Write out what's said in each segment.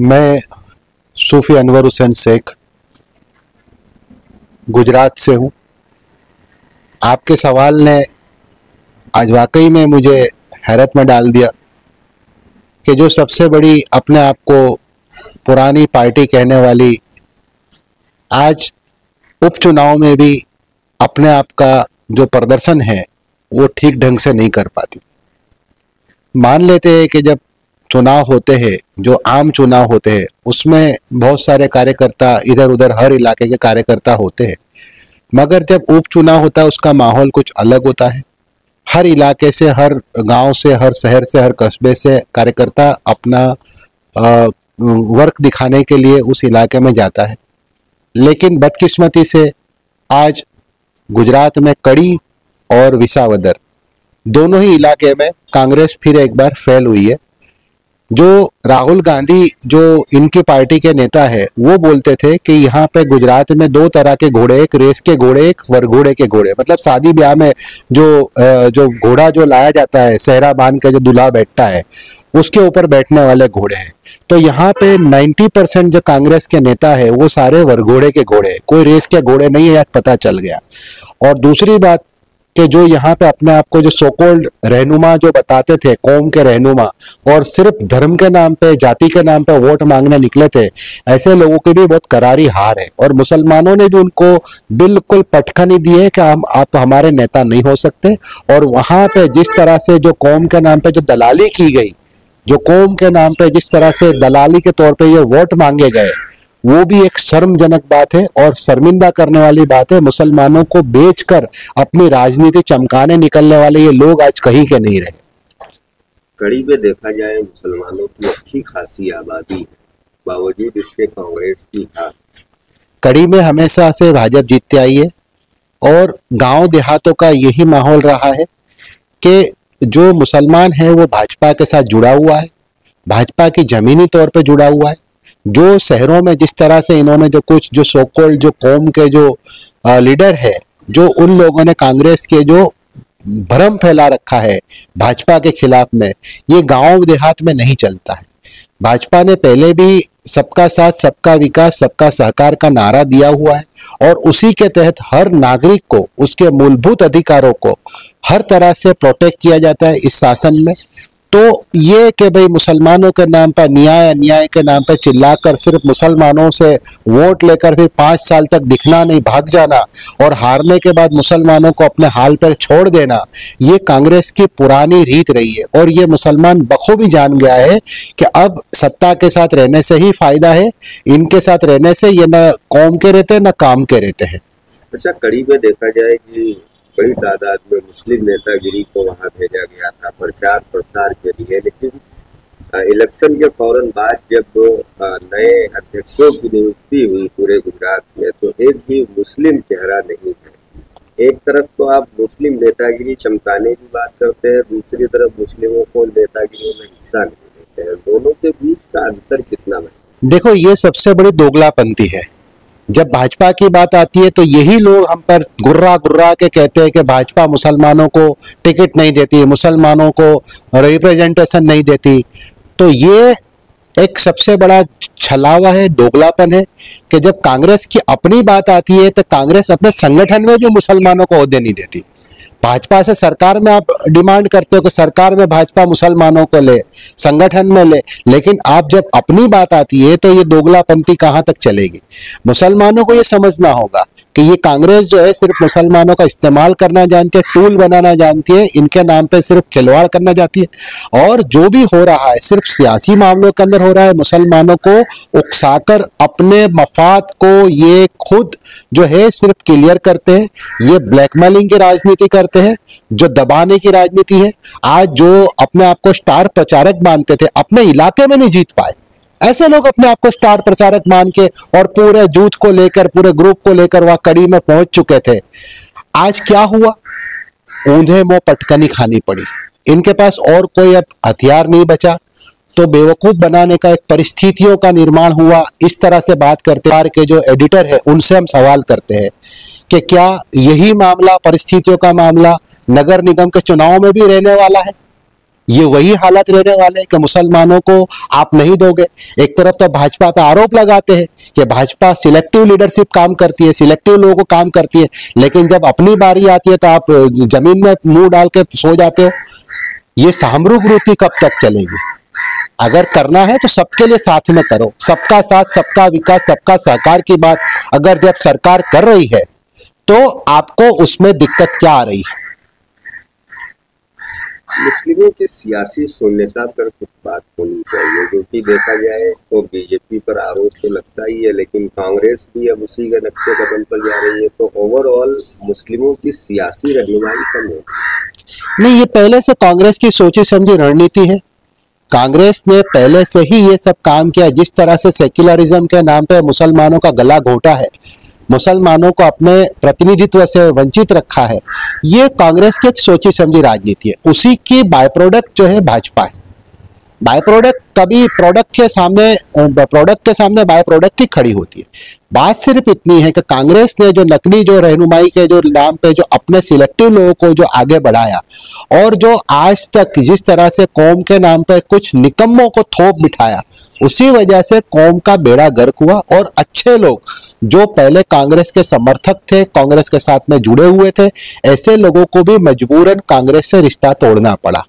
मैं सूफी अनवर हुसैन शेख गुजरात से हूँ। आपके सवाल ने आज वाकई में मुझे हैरत में डाल दिया कि जो सबसे बड़ी अपने आप को पुरानी पार्टी कहने वाली आज उपचुनाव में भी अपने आप का जो प्रदर्शन है वो ठीक ढंग से नहीं कर पाती। मान लेते हैं कि जब चुनाव होते हैं, जो आम चुनाव होते हैं, उसमें बहुत सारे कार्यकर्ता इधर उधर हर इलाके के कार्यकर्ता होते हैं, मगर जब उपचुनाव होता है उसका माहौल कुछ अलग होता है। हर इलाके से, हर गांव से, हर शहर से, हर कस्बे से कार्यकर्ता अपना वर्क दिखाने के लिए उस इलाके में जाता है। लेकिन बदकिस्मती से आज गुजरात में कड़ी और विसावदर दोनों ही इलाके में कांग्रेस फिर एक बार फेल हुई है। जो राहुल गांधी, जो इनकी पार्टी के नेता है, वो बोलते थे कि यहाँ पे गुजरात में दो तरह के घोड़े, एक रेस के घोड़े, एक वरघोड़े के घोड़े, मतलब शादी ब्याह में जो घोड़ा जो लाया जाता है, सेहरा बांध के जो दूल्हा बैठता है, उसके ऊपर बैठने वाले घोड़े हैं। तो यहाँ पे 90% जो कांग्रेस के नेता है वो सारे वरघोड़े के घोड़े, कोई रेस के घोड़े नहीं है, पता चल गया। और दूसरी बात कि जो यहाँ पे अपने आप को जो सोकोल्ड रहनुमा जो बताते थे, कौम के रहनुमा, और सिर्फ धर्म के नाम पे, जाति के नाम पे वोट मांगने निकले थे, ऐसे लोगों की भी बहुत करारी हार है। और मुसलमानों ने भी उनको बिल्कुल पटखनी दी है कि आप हमारे नेता नहीं हो सकते। और वहां पे जिस तरह से जो कौम के नाम पे जो दलाली की गई, जो कौम के नाम पे जिस तरह से दलाली के तौर पे ये वोट मांगे गए, वो भी एक शर्मजनक बात है और शर्मिंदा करने वाली बात है। मुसलमानों को बेचकर अपनी राजनीति चमकाने निकलने वाले ये लोग आज कहीं के नहीं रहे। कड़ी में देखा जाए मुसलमानों की अच्छी खासी आबादी है, बावजूद इसके कांग्रेस की हार। कड़ी में हमेशा से भाजपा जीतती आई है और गांव देहातों का यही माहौल रहा है कि जो मुसलमान है वो भाजपा के साथ जुड़ा हुआ है, भाजपा की जमीनी तौर पे जुड़ा हुआ है। जो शहरों में जिस तरह से इन्होंने जो कुछ जो सोकोल्ड जो कौम के जो लीडर है, जो उन लोगों ने कांग्रेस के जो भ्रम फैला रखा है भाजपा के खिलाफ में, ये गांव देहात में नहीं चलता है। भाजपा ने पहले भी सबका साथ, सबका विकास, सबका सहकार का नारा दिया हुआ है और उसी के तहत हर नागरिक को उसके मूलभूत अधिकारों को हर तरह से प्रोटेक्ट किया जाता है इस शासन में। तो ये कि भाई मुसलमानों के नाम पर अन्याय के नाम पर चिल्लाकर सिर्फ मुसलमानों से वोट लेकर फिर 5 साल तक दिखना नहीं, भाग जाना और हारने के बाद मुसलमानों को अपने हाल पर छोड़ देना, ये कांग्रेस की पुरानी रीत रही है। और ये मुसलमान बखूबी जान गया है कि अब सत्ता के साथ रहने से ही फायदा है, इनके साथ रहने से ये न कौम के रहते हैं न काम के रहते हैं। अच्छा, कड़ी में देखा जाए कि बड़ी तादाद में मुस्लिम नेतागिरी को वहां भेजा गया था प्रचार प्रसार के लिए, लेकिन इलेक्शन के फौरन बाद जब नए अध्यक्षों की नियुक्ति हुई पूरे गुजरात में, तो एक भी मुस्लिम चेहरा नहीं है। एक तरफ तो आप मुस्लिम नेतागिरी चमकाने की बात करते हैं, दूसरी तरफ मुस्लिमों को नेतागिरी में हिस्सा नहीं देते हैं। दोनों के बीच का अंतर कितना है? देखो, ये सबसे बड़ी दोगलापंथी है। जब भाजपा की बात आती है तो यही लोग हम पर गुर्रा गुर्रा के कहते हैं कि भाजपा मुसलमानों को टिकट नहीं देती, मुसलमानों को रिप्रेजेंटेशन नहीं देती। तो ये एक सबसे बड़ा छलावा है, दोगलापन है कि जब कांग्रेस की अपनी बात आती है तो कांग्रेस अपने संगठन में भी मुसलमानों को ओहदे नहीं देती। भाजपा से सरकार में आप डिमांड करते हो कि सरकार में भाजपा मुसलमानों को ले, संगठन में ले, लेकिन आप जब अपनी बात आती है तो ये दोगलापंथी कहां तक चलेगी? मुसलमानों को ये समझना होगा कि ये कांग्रेस जो है सिर्फ मुसलमानों का इस्तेमाल करना जानती है, टूल बनाना जानती है, इनके नाम पे सिर्फ खिलवाड़ करना चाहती है। और जो भी हो रहा है सिर्फ सियासी मामलों के अंदर हो रहा है, मुसलमानों को उकसाकर अपने मफाद को ये खुद जो है सिर्फ क्लियर करते हैं। ये ब्लैकमेलिंग की राजनीति करते हैं, जो दबाने की राजनीति है। आज जो अपने आप को स्टार प्रचारक मानते थे, अपने इलाके में नहीं जीत पाए, ऐसे लोग अपने आप को स्टार प्रचारक मान के और पूरे जूथ को लेकर, पूरे ग्रुप को लेकर वहां कड़ी में पहुंच चुके थे। आज क्या हुआ? ऊंधे मुंह पटकनी खानी पड़ी। इनके पास और कोई अब हथियार नहीं बचा, तो बेवकूफ बनाने का एक परिस्थितियों का निर्माण हुआ। इस तरह से बात करते हैं के जो एडिटर है उनसे हम सवाल करते हैं कि क्या यही मामला, परिस्थितियों का मामला नगर निगम के चुनाव में भी रहने वाला है? ये वही हालत रहने वाले हैं कि मुसलमानों को आप नहीं दोगे। एक तरफ तो भाजपा पे आरोप लगाते हैं कि भाजपा सिलेक्टिव लीडरशिप काम करती है, सिलेक्टिव लोगों को काम करती है, लेकिन जब अपनी बारी आती है तो आप जमीन में मुंह डाल के सो जाते हो। ये सामरूप वृत्ति कब तक चलेगी? अगर करना है तो सबके लिए साथ में करो। सबका साथ, सबका विकास, सबका सहकार की बात अगर जब सरकार कर रही है तो आपको उसमें दिक्कत क्या आ रही है? मुस्लिमों की सियासी शून्यता पर कुछ बात होनी चाहिए, क्योंकि देखा जाए तो बीजेपी पर आरोप तो लगता ही है, लेकिन कांग्रेस भी अब उसी के नक्शे कदम पर जा रही है। तो ओवरऑल मुस्लिमों की सियासी रहनुमाई कम हो नहीं, ये पहले से कांग्रेस की सोची समझी रणनीति है। कांग्रेस ने पहले से ही ये सब काम किया। जिस तरह से सेक्युलरिज्म के नाम पे मुसलमानों का गला घोटा है, मुसलमानों को अपने प्रतिनिधित्व से वंचित रखा है, ये कांग्रेस की एक सोची समझी राजनीति है। उसी की बाय प्रोडक्ट जो है भाजपा है। बाय प्रोडक्ट कभी प्रोडक्ट के सामने बाय प्रोडक्ट ही खड़ी होती है। बात सिर्फ इतनी है कि कांग्रेस ने जो नकली जो रहनुमाई के जो नाम पे जो अपने सिलेक्टिव लोगों को जो आगे बढ़ाया, और जो आज तक जिस तरह से कौम के नाम पे कुछ निकम्मों को थोप बिठाया, उसी वजह से कौम का बेड़ा गर्क हुआ। और अच्छे लोग जो पहले कांग्रेस के समर्थक थे, कांग्रेस के साथ में जुड़े हुए थे, ऐसे लोगों को भी मजबूरन कांग्रेस से रिश्ता तोड़ना पड़ा।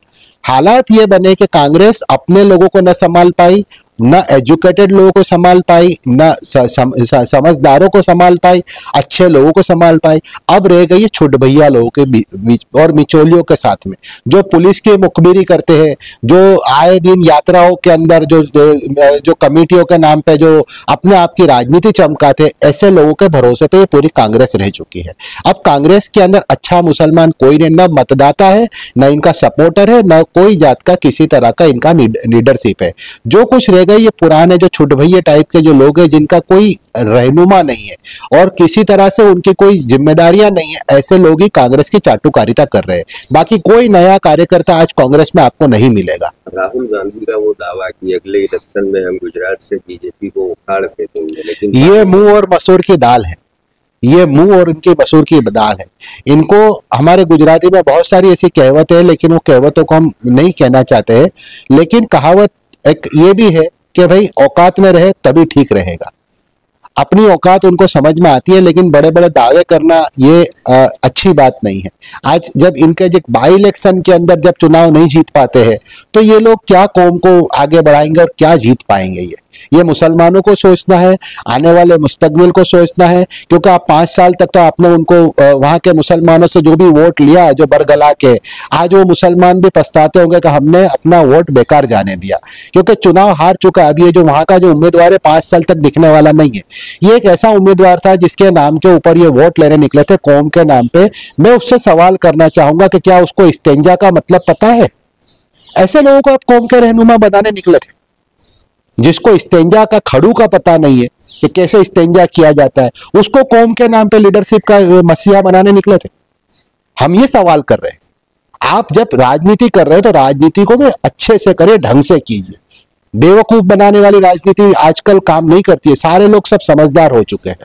हालात ये बने कि कांग्रेस अपने लोगों को न संभाल पाई, न एजुकेटेड लोगों को संभाल पाई, न समझदारों को संभाल पाई, अच्छे लोगों को संभाल पाई। अब रह गई छुट भैया लोगों के बीच और मिचोलियों के साथ में, जो पुलिस की मुखबिरी करते हैं, जो आए दिन यात्राओं के अंदर जो कमेटियों के नाम पे जो अपने आप की राजनीति चमकाते, ऐसे लोगों के भरोसे पे पूरी कांग्रेस रह चुकी है। अब कांग्रेस के अंदर अच्छा मुसलमान कोई नहीं, न मतदाता है, न इनका सपोर्टर है, न कोई जात का किसी तरह का इनका लीडरशिप है। जो कुछ रह गए ये पुराने जो छुट भैया टाइप के जो लोग हैं, जिनका कोई रहनुमा नहीं है और किसी तरह से उनकी कोई जिम्मेदारियां नहीं है, ऐसे लोग ही कांग्रेस की चाटुकारिता कर रहे हैं। बाकी कोई नया कार्यकर्ता आज कांग्रेस में आपको नहीं मिलेगा। राहुल गांधी का वो दावा कि अगले इलेक्शन में हम गुजरात से बीजेपी को उखाड़ फेंकेंगे, लेकिन ये मुंह और मसूर की दाल है। ये मुंह और इनकी मसूर की दाल है। इनको हमारे गुजराती में बहुत सारी ऐसी कहावत है, लेकिन वो कहावतों को हम नहीं कहना चाहते हैं। लेकिन कहावत एक ये भी है कि भाई औकात में रहे तभी ठीक रहेगा। अपनी औकात उनको समझ में आती है, लेकिन बड़े बड़े दावे करना ये अच्छी बात नहीं है। आज जब इनके जो बाई इलेक्शन के अंदर जब चुनाव नहीं जीत पाते हैं, तो ये लोग क्या कौम को आगे बढ़ाएंगे और क्या जीत पाएंगे? ये मुसलमानों को सोचना है, आने वाले मुस्तकबिल को सोचना है, क्योंकि आप 5 साल तक तो आपने उनको वहां के मुसलमानों से जो भी वोट लिया, जो बरगला के, आज वो मुसलमान भी पछताते होंगे कि हमने अपना वोट बेकार जाने दिया, क्योंकि चुनाव हार चुका। अब ये जो वहां का जो उम्मीदवार है 5 साल तक दिखने वाला नहीं है। ये एक ऐसा उम्मीदवार था जिसके नाम के ऊपर ये वोट लेने निकले थे कौम के नाम पे। मैं उससे सवाल करना चाहूंगा कि क्या उसको इस्तेंजा का मतलब पता है? ऐसे लोगों को आप कौम के रहनुमा बनाने निकले थे, जिसको इस्तेंजा का खड़ू का पता नहीं है कि कैसे इस्तेंजा किया जाता है, उसको कौम के नाम पे लीडरशिप का मसीहा बनाने निकले थे। हम ये सवाल कर रहे हैं। आप जब राजनीति कर रहे हो तो राजनीति को भी अच्छे से करिए, ढंग से कीजिए। बेवकूफ बनाने वाली राजनीति आजकल काम नहीं करती है। सारे लोग सब समझदार हो चुके हैं।